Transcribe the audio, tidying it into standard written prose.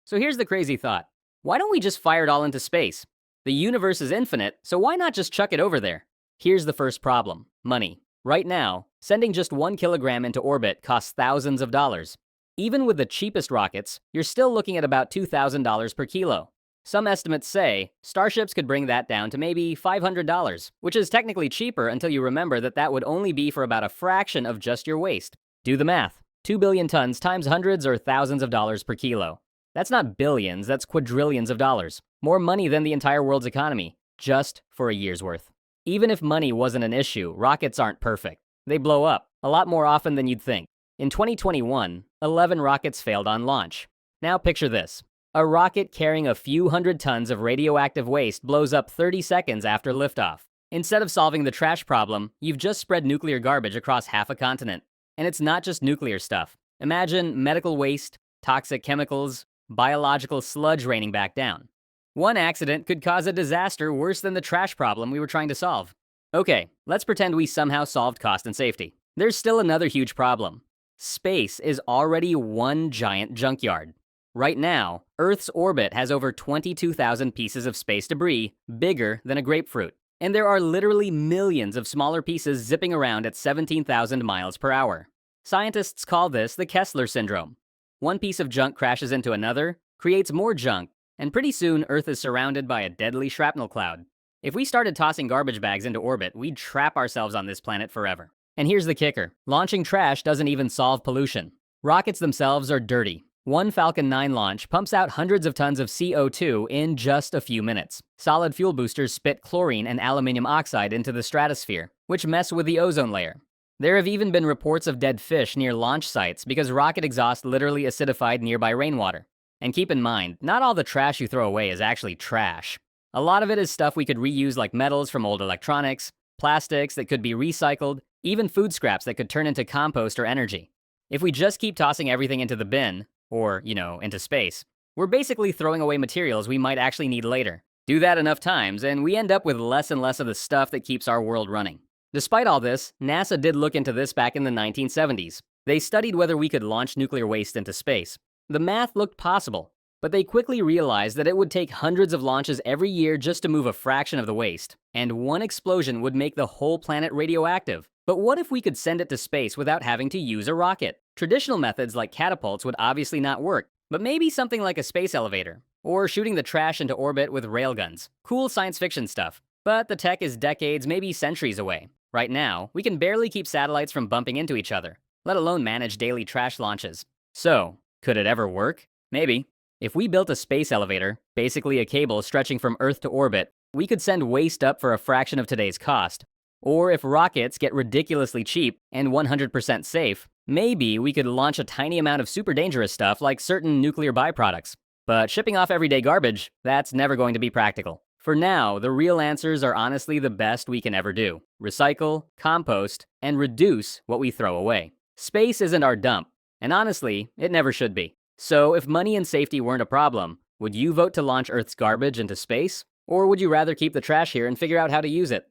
So here's the crazy thought. Why don't we just fire it all into space? The universe is infinite, so why not just chuck it over there? Here's the first problem: money. Right now, sending just 1 kilogram into orbit costs thousands of dollars. Even with the cheapest rockets, you're still looking at about $2,000 per kilo. Some estimates say starships could bring that down to maybe $500, which is technically cheaper until you remember that that would only be for about a fraction of just your waste. Do the math. 2 billion tons times hundreds or thousands of dollars per kilo. That's not billions, that's quadrillions of dollars. More money than the entire world's economy, just for a year's worth. Even if money wasn't an issue, rockets aren't perfect. They blow up, a lot more often than you'd think. In 2021, 11 rockets failed on launch. Now picture this. A rocket carrying a few hundred tons of radioactive waste blows up 30 seconds after liftoff. Instead of solving the trash problem, you've just spread nuclear garbage across half a continent. And it's not just nuclear stuff. Imagine medical waste, toxic chemicals, biological sludge raining back down. One accident could cause a disaster worse than the trash problem we were trying to solve. Okay, let's pretend we somehow solved cost and safety. There's still another huge problem. Space is already one giant junkyard. Right now, Earth's orbit has over 22,000 pieces of space debris, bigger than a grapefruit. And there are literally millions of smaller pieces zipping around at 17,000 miles per hour. Scientists call this the Kessler syndrome. One piece of junk crashes into another, creates more junk, and pretty soon Earth is surrounded by a deadly shrapnel cloud. If we started tossing garbage bags into orbit, we'd trap ourselves on this planet forever. And here's the kicker. Launching trash doesn't even solve pollution. Rockets themselves are dirty. One Falcon 9 launch pumps out hundreds of tons of CO2 in just a few minutes. Solid fuel boosters spit chlorine and aluminum oxide into the stratosphere, which mess with the ozone layer. There have even been reports of dead fish near launch sites because rocket exhaust literally acidified nearby rainwater. And keep in mind, not all the trash you throw away is actually trash. A lot of it is stuff we could reuse, like metals from old electronics, plastics that could be recycled, even food scraps that could turn into compost or energy. If we just keep tossing everything into the bin, or, into space, we're basically throwing away materials we might actually need later. Do that enough times, and we end up with less and less of the stuff that keeps our world running. Despite all this, NASA did look into this back in the 1970s. They studied whether we could launch nuclear waste into space. The math looked possible, but they quickly realized that it would take hundreds of launches every year just to move a fraction of the waste, and one explosion would make the whole planet radioactive. But what if we could send it to space without having to use a rocket? Traditional methods like catapults would obviously not work, but maybe something like a space elevator, or shooting the trash into orbit with railguns. Cool science fiction stuff, but the tech is decades, maybe centuries away. Right now, we can barely keep satellites from bumping into each other, let alone manage daily trash launches. So, could it ever work? Maybe. If we built a space elevator, basically a cable stretching from Earth to orbit, we could send waste up for a fraction of today's cost. Or if rockets get ridiculously cheap and 100% safe, maybe we could launch a tiny amount of super dangerous stuff like certain nuclear byproducts. But shipping off everyday garbage, that's never going to be practical. For now, the real answers are honestly the best we can ever do. Recycle, compost, and reduce what we throw away. Space isn't our dump, and honestly, it never should be. So if money and safety weren't a problem, would you vote to launch Earth's garbage into space? Or would you rather keep the trash here and figure out how to use it?